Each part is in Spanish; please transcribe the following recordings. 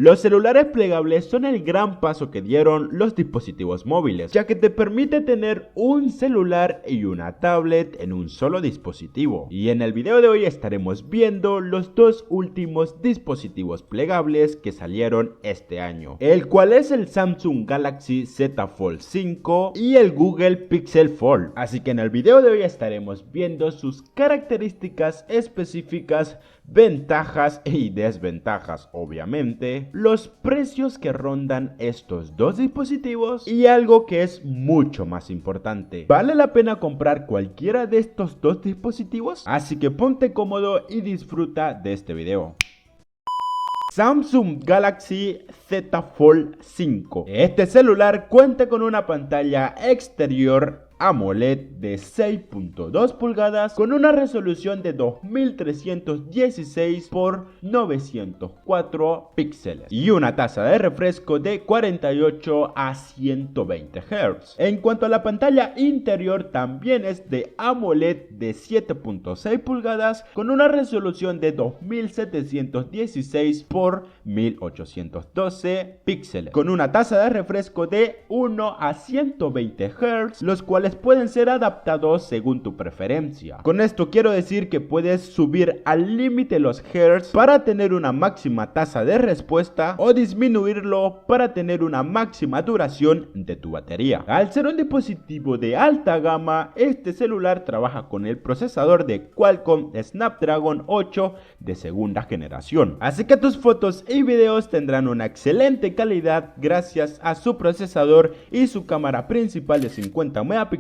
Los celulares plegables son el gran paso que dieron los dispositivos móviles, ya que te permite tener un celular y una tablet en un solo dispositivo. Y en el video de hoy estaremos viendo los dos últimos dispositivos plegables que salieron este año, el cual es el Samsung Galaxy Z Fold 5 y el Google Pixel Fold. Así que en el video de hoy estaremos viendo sus características específicas, ventajas y desventajas, obviamente, los precios que rondan estos dos dispositivos y algo que es mucho más importante: ¿vale la pena comprar cualquiera de estos dos dispositivos? Así que ponte cómodo y disfruta de este video. Samsung Galaxy Z Fold 5. Este celular cuenta con una pantalla exterior AMOLED de 6.2 pulgadas con una resolución de 2316 por 904 píxeles y una tasa de refresco de 48 a 120 Hz. En cuanto a la pantalla interior, también es de AMOLED de 7.6 pulgadas con una resolución de 2716 por 1812 píxeles con una tasa de refresco de 1 a 120 Hz, los cuales pueden ser adaptados según tu preferencia. Con esto quiero decir que puedes subir al límite los Hz para tener una máxima tasa de respuesta o disminuirlo para tener una máxima duración de tu batería. Al ser un dispositivo de alta gama, este celular trabaja con el procesador de Qualcomm Snapdragon 8 de segunda generación, así que tus fotos y videos tendrán una excelente calidad gracias a su procesador y su cámara principal de 50 megapíxeles,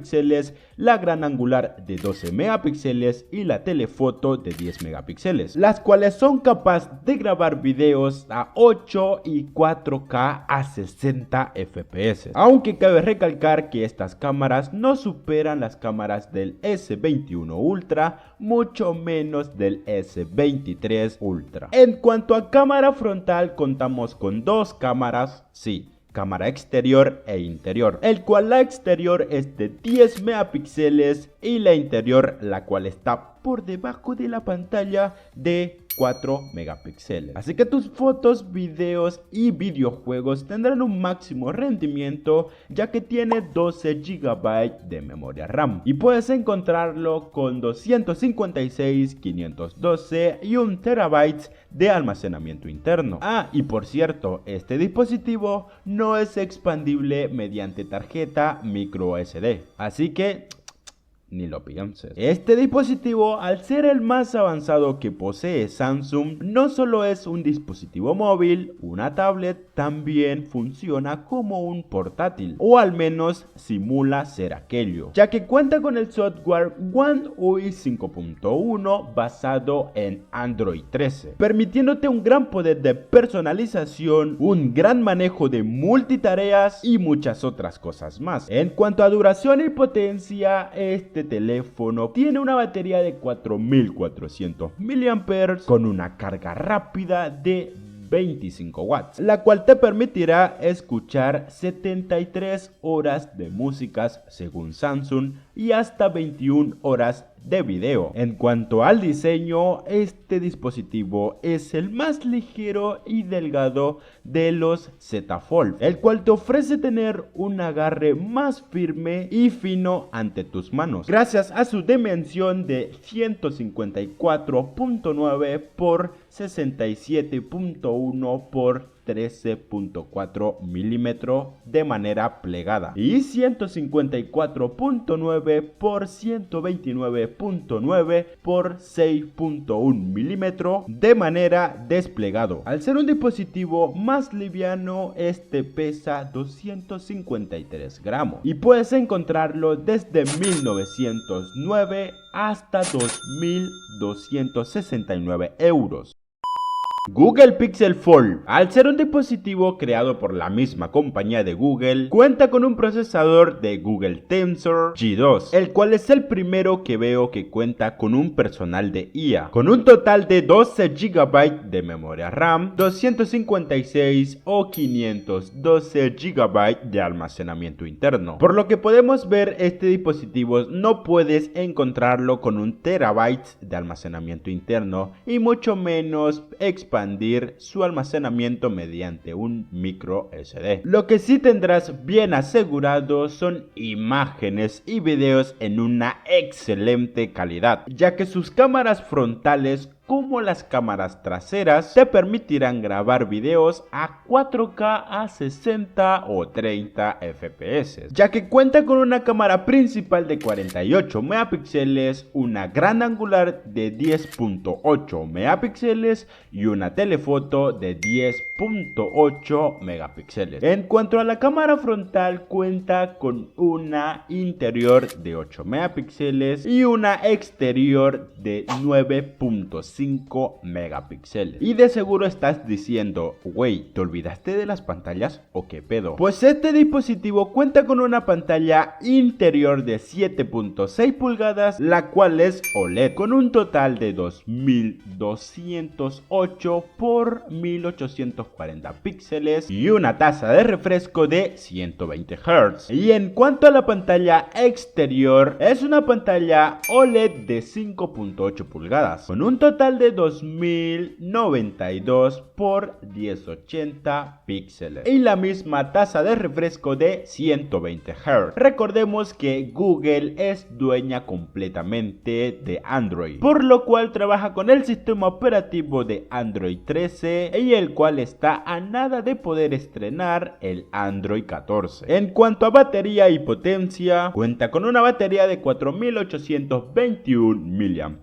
la gran angular de 12 megapíxeles y la telefoto de 10 megapíxeles, las cuales son capaces de grabar videos a 8 y 4K a 60 FPS, aunque cabe recalcar que estas cámaras no superan las cámaras del S21 Ultra, mucho menos del S23 Ultra. En cuanto a cámara frontal, contamos con dos cámaras, sí, cámara exterior e interior, el cual la exterior es de 10 megapíxeles y la interior, la cual está por debajo de la pantalla, de 4 megapíxeles. Así que tus fotos, videos y videojuegos tendrán un máximo rendimiento, ya que tiene 12 GB de memoria RAM y puedes encontrarlo con 256, 512 y 1 TB de almacenamiento interno. Y por cierto, este dispositivo no es expandible mediante tarjeta micro SD, así que ni lo pienses. Este dispositivo, al ser el más avanzado que posee Samsung, no solo es un dispositivo móvil, una tablet, también funciona como un portátil, o al menos simula ser aquello, ya que cuenta con el software One UI 5.1 basado en Android 13, permitiéndote un gran poder de personalización, un gran manejo de multitareas y muchas otras cosas más. En cuanto a duración y potencia, este teléfono tiene una batería de 4400 mAh con una carga rápida de 25 watts, la cual te permitirá escuchar 73 horas de músicas según Samsung y hasta 21 horas de video. En cuanto al diseño, este dispositivo es el más ligero y delgado de los Z Fold, el cual te ofrece tener un agarre más firme y fino ante tus manos, gracias a su dimensión de 154.9 por 67.1 por 13.4 milímetros de manera plegada y 154.9 por 129.9 por 6.1 milímetros de manera desplegado. Al ser un dispositivo más liviano, este pesa 253 gramos y puedes encontrarlo desde 1909 hasta 2.269 euros. Google Pixel Fold, al ser un dispositivo creado por la misma compañía de Google, cuenta con un procesador de Google Tensor G2, el cual es el primero que veo que cuenta con un personal de IA, con un total de 12 GB de memoria RAM, 256 o 512 GB de almacenamiento interno. Por lo que podemos ver, este dispositivo no puedes encontrarlo con 1 TB de almacenamiento interno y mucho menos expandible expandir su almacenamiento mediante un micro SD. Lo que sí tendrás bien asegurado son imágenes y videos en una excelente calidad, ya que sus cámaras frontales como las cámaras traseras te permitirán grabar videos a 4K a 60 o 30 FPS, ya que cuenta con una cámara principal de 48 megapíxeles, una gran angular de 10.8 megapíxeles y una telefoto de 10.8 megapíxeles. En cuanto a la cámara frontal, cuenta con una interior de 8 megapíxeles y una exterior de 9.5 megapíxeles. Y de seguro estás diciendo, güey, ¿te olvidaste de las pantallas o qué pedo? Pues este dispositivo cuenta con una pantalla interior de 7.6 pulgadas, la cual es OLED, con un total de 2208 por 1840 píxeles y una tasa de refresco de 120 Hz. Y en cuanto a la pantalla exterior, es una pantalla OLED de 5.8 pulgadas, con un total de 2092 por 1080 píxeles y la misma tasa de refresco de 120 Hz. Recordemos que Google es dueña completamente de Android, por lo cual trabaja con el sistema operativo de Android 13 y el cual está a nada de poder estrenar el Android 14. En cuanto a batería y potencia, cuenta con una batería de 4821 mAh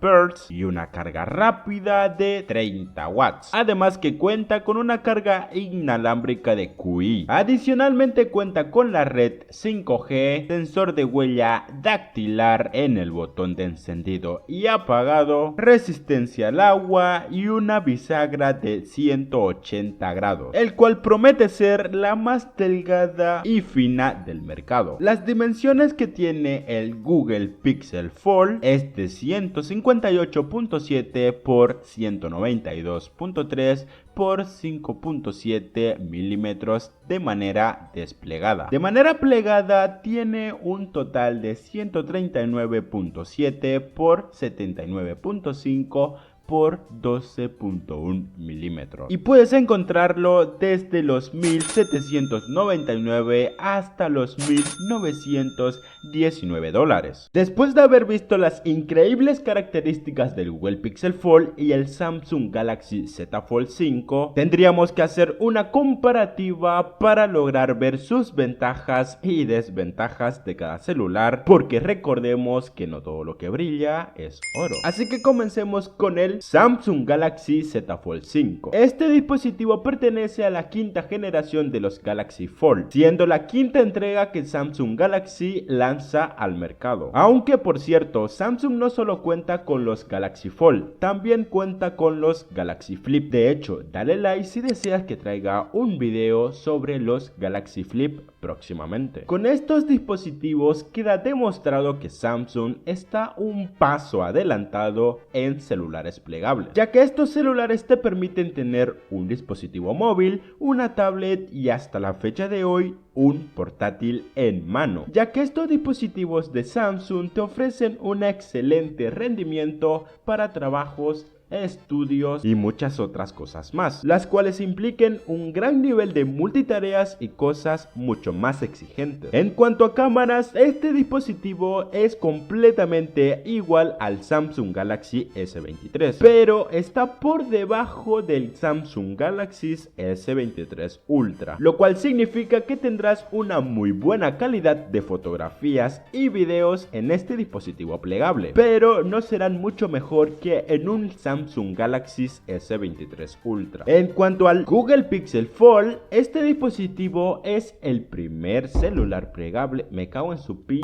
y una carga rápida de 30 watts, además que cuenta con una carga inalámbrica de QI. Adicionalmente cuenta con la red 5G, sensor de huella dactilar en el botón de encendido y apagado, resistencia al agua y una bisagra de 180 grados, el cual promete ser la más delgada y fina del mercado. Las dimensiones que tiene el Google Pixel Fold es de 158.7 por 192.3 por 5.7 milímetros de manera desplegada. De manera plegada tiene un total de 139.7 por 79.5 por 12.1 milímetros y puedes encontrarlo desde los 1799 hasta los 1919 dólares. Después de haber visto las increíbles características del Google Pixel Fold y el Samsung Galaxy Z Fold 5, tendríamos que hacer una comparativa para lograr ver sus ventajas y desventajas de cada celular, porque recordemos que no todo lo que brilla es oro. Así que comencemos con el Samsung Galaxy Z Fold 5. Este dispositivo pertenece a la quinta generación de los Galaxy Fold, siendo la quinta entrega que Samsung Galaxy lanza al mercado. Aunque por cierto, Samsung no solo cuenta con los Galaxy Fold, también cuenta con los Galaxy Flip. De hecho, dale like si deseas que traiga un video sobre los Galaxy Flip próximamente. Con estos dispositivos queda demostrado que Samsung está un paso adelantado en celulares plegables, ya que estos celulares te permiten tener un dispositivo móvil, una tablet y hasta la fecha de hoy un portátil en mano, ya que estos dispositivos de Samsung te ofrecen un excelente rendimiento para trabajos, estudios y muchas otras cosas más, las cuales impliquen un gran nivel de multitareas y cosas mucho más exigentes. En cuanto a cámaras, este dispositivo es completamente igual al Samsung Galaxy S23, pero está por debajo del Samsung Galaxy S23 Ultra, lo cual significa que tendrás una muy buena calidad de fotografías y videos en este dispositivo plegable, pero no serán mucho mejor que en un Samsung Galaxy S23 Ultra. En cuanto al Google Pixel Fold, este dispositivo es el primer celular plegable. Me cago en su p...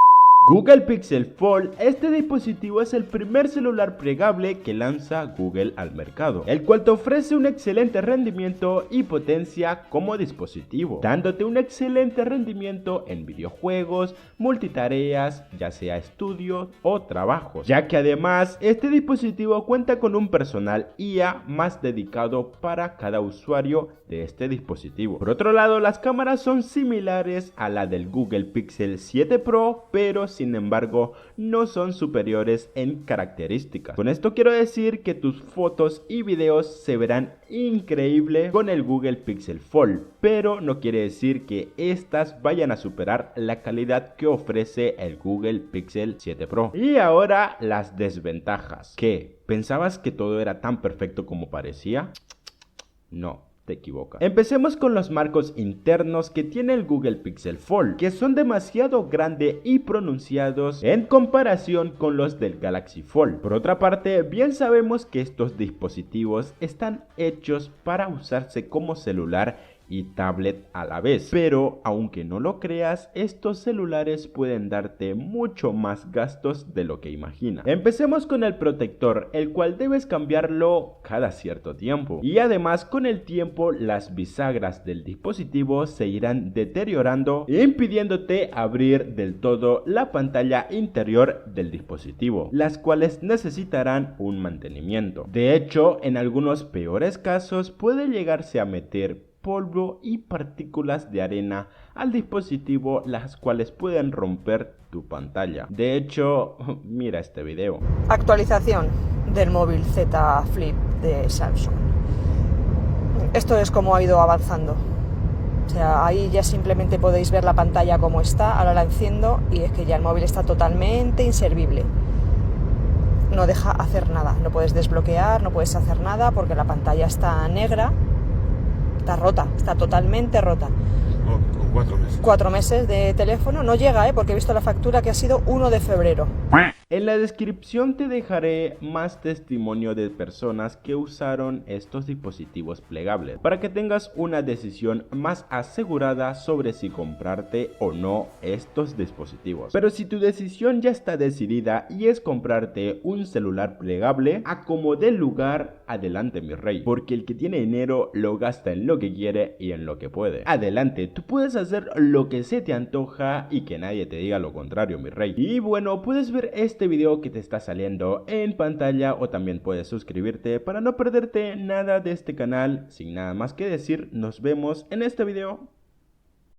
Google Pixel Fold, este dispositivo es el primer celular plegable que lanza Google al mercado, el cual te ofrece un excelente rendimiento y potencia como dispositivo, dándote un excelente rendimiento en videojuegos, multitareas, ya sea estudios o trabajos, ya que además este dispositivo cuenta con un personal IA más dedicado para cada usuario de este dispositivo. Por otro lado, las cámaras son similares a la del Google Pixel 7 Pro, pero sin embargo no son superiores en características. Con esto quiero decir que tus fotos y videos se verán increíbles con el Google Pixel Fold, pero no quiere decir que estas vayan a superar la calidad que ofrece el Google Pixel 7 Pro. Y ahora las desventajas. ¿Qué? ¿Pensabas que todo era tan perfecto como parecía? No, te equivocas. Empecemos con los marcos internos que tiene el Google Pixel Fold, que son demasiado grandes y pronunciados en comparación con los del Galaxy Fold. Por otra parte, bien sabemos que estos dispositivos están hechos para usarse como celular y tablet a la vez, pero aunque no lo creas, estos celulares pueden darte mucho más gastos de lo que imaginas. Empecemos con el protector, el cual debes cambiarlo cada cierto tiempo, y además con el tiempo las bisagras del dispositivo se irán deteriorando, impidiéndote abrir del todo la pantalla interior del dispositivo, las cuales necesitarán un mantenimiento. De hecho, en algunos peores casos puede llegarse a meter polvo y partículas de arena al dispositivo, las cuales pueden romper tu pantalla. De hecho, mira este video. Actualización del móvil Z Flip de Samsung. Esto es como ha ido avanzando. O sea, ahí ya simplemente podéis ver la pantalla como está. Ahora la enciendo y es que ya el móvil está totalmente inservible. No deja hacer nada. No puedes desbloquear, no puedes hacer nada porque la pantalla está negra. Está rota, está totalmente rota. Con 4 meses. 4 meses de teléfono, no llega, porque he visto la factura que ha sido 1 de febrero. En la descripción te dejaré más testimonio de personas que usaron estos dispositivos plegables para que tengas una decisión más asegurada sobre si comprarte o no estos dispositivos. Pero si tu decisión ya está decidida y es comprarte un celular plegable, a como dé lugar, adelante mi rey, porque el que tiene dinero lo gasta en lo que quiere y en lo que puede. Adelante, tú puedes hacer lo que se te antoja y que nadie te diga lo contrario, mi rey. Y bueno, puedes ver este video que te está saliendo en pantalla o también puedes suscribirte para no perderte nada de este canal. Sin nada más que decir, nos vemos en este video.